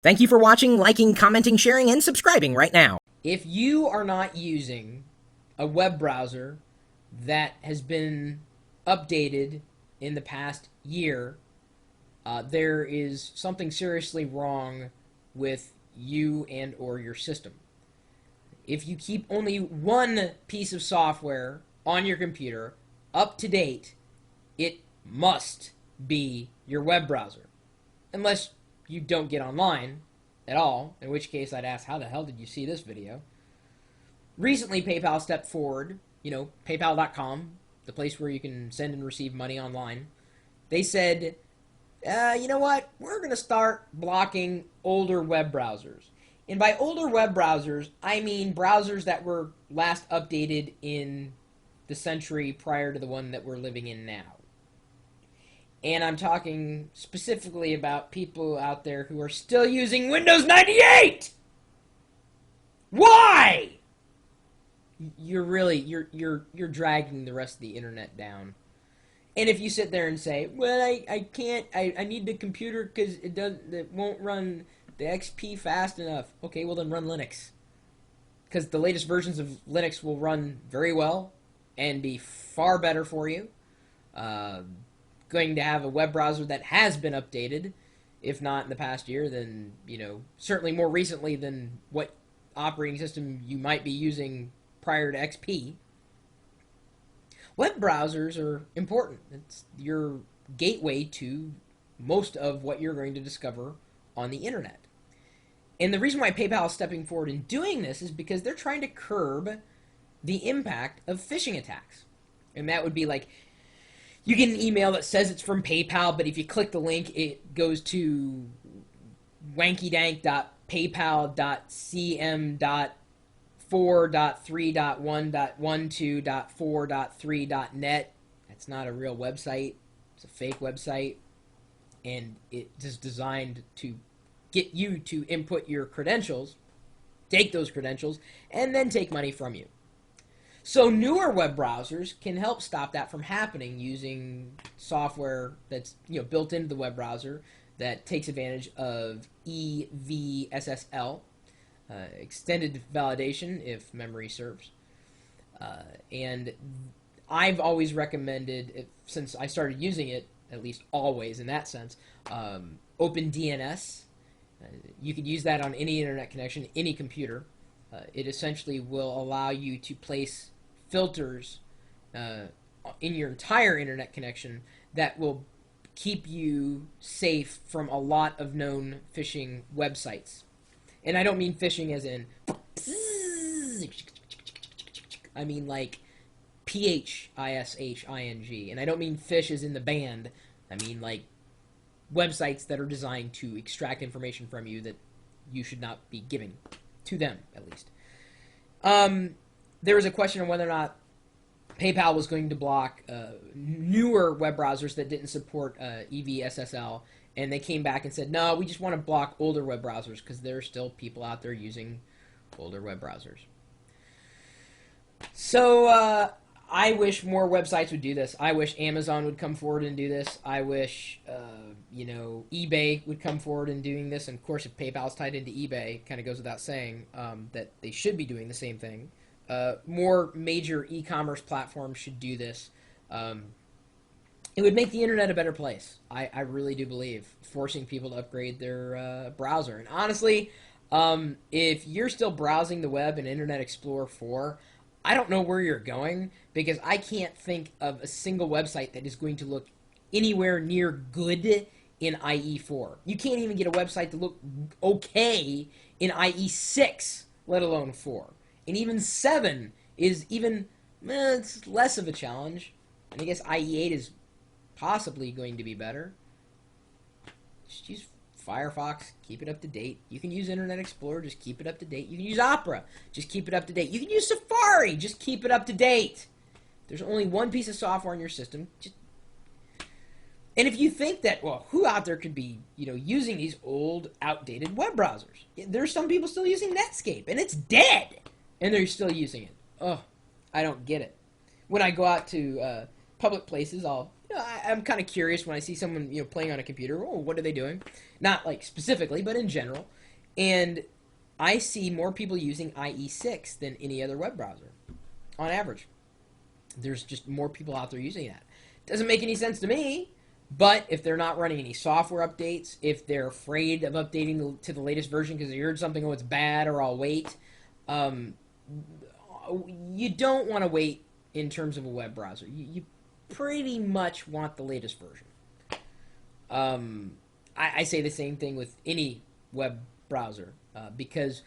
Thank you for watching, liking, commenting, sharing, and subscribing right now. If you are not using a web browser that has been updated in the past year, there is something seriously wrong with you and or your system. If you keep only one piece of software on your computer up to date, it must be your web browser. Unless you don't get online at all, in which case I'd ask, how the hell did you see this video? Recently, PayPal stepped forward, paypal.com, the place where you can send and receive money online. They said, you know what? We're going to start blocking older web browsers. And by older web browsers, I mean browsers that were last updated in the century prior to the one that we're living in now. And I'm talking specifically about people out there who are still using Windows 98! Why? You're dragging the rest of the internet down. And if you sit there and say, well, I can't, I need the computer because it won't run the XP fast enough. Okay, well then run Linux. Because the latest versions of Linux will run very well and be far better for you. Going to have a web browser that has been updated, if not in the past year, then, certainly more recently than what operating system you might be using prior to XP. Web browsers are important. It's your gateway to most of what you're going to discover on the internet. And the reason why PayPal is stepping forward and doing this is because they're trying to curb the impact of phishing attacks. And that would be like, you get an email that says it's from PayPal, but if you click the link, it goes to wankydank.paypal.cm.4.3.1.12.4.3.net. That's not a real website. It's a fake website. And it's just designed to get you to input your credentials, take those credentials, and then take money from you. So newer web browsers can help stop that from happening using software that's built into the web browser that takes advantage of EVSSL, extended validation if memory serves. And I've always recommended, since I started using it, at least always in that sense, OpenDNS. You could use that on any internet connection, any computer. It essentially will allow you to place filters in your entire internet connection that will keep you safe from a lot of known phishing websites. And I don't mean phishing as in I mean like PHISHING. And I don't mean fish as in the band. I mean like websites that are designed to extract information from you that you should not be giving to them, at least. There was a question on whether or not PayPal was going to block newer web browsers that didn't support EVSSL, and they came back and said, no, we just want to block older web browsers because there are still people out there using older web browsers. So I wish more websites would do this. I wish Amazon would come forward and do this. I wish, eBay would come forward and doing this. And, of course, if PayPal's tied into eBay, it kind of goes without saying that they should be doing the same thing. More major e-commerce platforms should do this. It would make the internet a better place. I really do believe, forcing people to upgrade their browser. And honestly, if you're still browsing the web in Internet Explorer 4, I don't know where you're going, because I can't think of a single website that is going to look anywhere near good in IE4. You can't even get a website to look okay in IE6, let alone 4. And even 7 is it's less of a challenge. And I guess IE8 is possibly going to be better. Just use Firefox, keep it up to date. You can use Internet Explorer, just keep it up to date. You can use Opera, just keep it up to date. You can use Safari, just keep it up to date. There's only one piece of software in your system. And if you think that, well, who out there could be, using these old, outdated web browsers? There's some people still using Netscape, and it's dead, and they're still using it. Oh, I don't get it. When I go out to public places, I'll I'm kind of curious when I see someone playing on a computer. Oh, what are they doing? Not like specifically, but in general. And I see more people using IE6 than any other web browser on average. There's just more people out there using that. Doesn't make any sense to me. But if they're not running any software updates, if they're afraid of updating to the latest version because they heard something, oh, it's bad, or I'll wait, you don't want to wait in terms of a web browser. You pretty much want the latest version. I say the same thing with any web browser because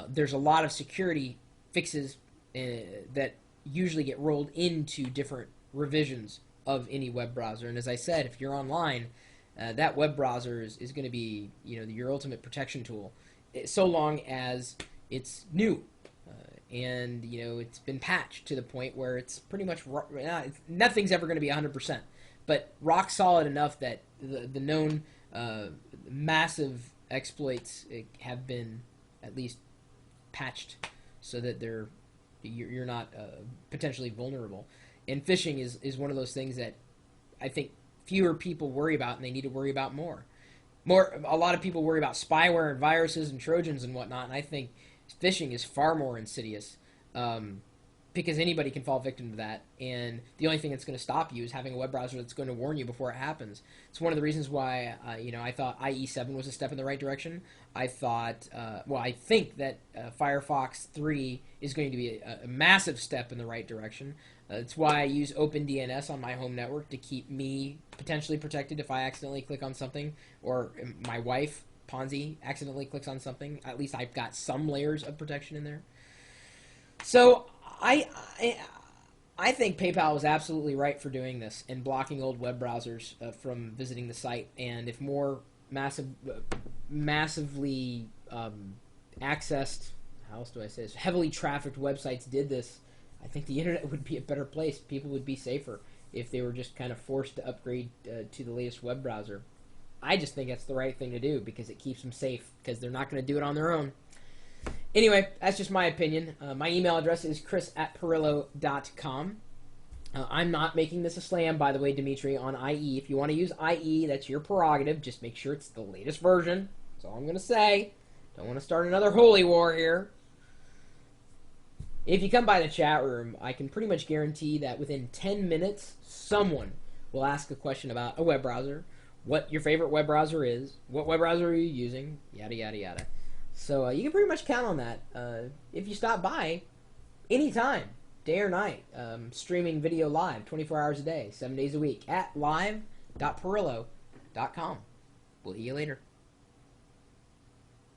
there's a lot of security fixes that usually get rolled into different revisions of any web browser. And as I said, if you're online, that web browser is going to be your ultimate protection tool, so long as it's new and it's been patched to the point where it's pretty much nothing's ever going to be 100%, but rock solid enough that the known massive exploits have been at least patched so that you're not potentially vulnerable. And phishing is one of those things that I think fewer people worry about, and they need to worry about more. A lot of people worry about spyware and viruses and Trojans and whatnot, and I think phishing is far more insidious because anybody can fall victim to that. And the only thing that's going to stop you is having a web browser that's going to warn you before it happens. It's one of the reasons why I thought IE7 was a step in the right direction. I think that Firefox 3 is going to be a massive step in the right direction. That's why I use OpenDNS on my home network to keep me potentially protected if I accidentally click on something, or my wife, Ponzi, accidentally clicks on something. At least I've got some layers of protection in there. So I think PayPal was absolutely right for doing this and blocking old web browsers from visiting the site. And if more massively accessed, how else do I say this, heavily trafficked websites did this, I think the internet would be a better place. People would be safer if they were just kind of forced to upgrade to the latest web browser. I just think that's the right thing to do because it keeps them safe, because they're not going to do it on their own. Anyway, that's just my opinion. My email address is chris@pirillo.com. I'm not making this a slam, by the way, Dimitri, on IE. If you want to use IE, that's your prerogative. Just make sure it's the latest version. That's all I'm going to say. Don't want to start another holy war here. If you come by the chat room, I can pretty much guarantee that within 10 minutes, someone will ask a question about a web browser, what your favorite web browser is, what web browser are you using, yada, yada, yada. So you can pretty much count on that if you stop by anytime, day or night, streaming video live 24 hours a day, 7 days a week at live.pirillo.com. We'll see you later.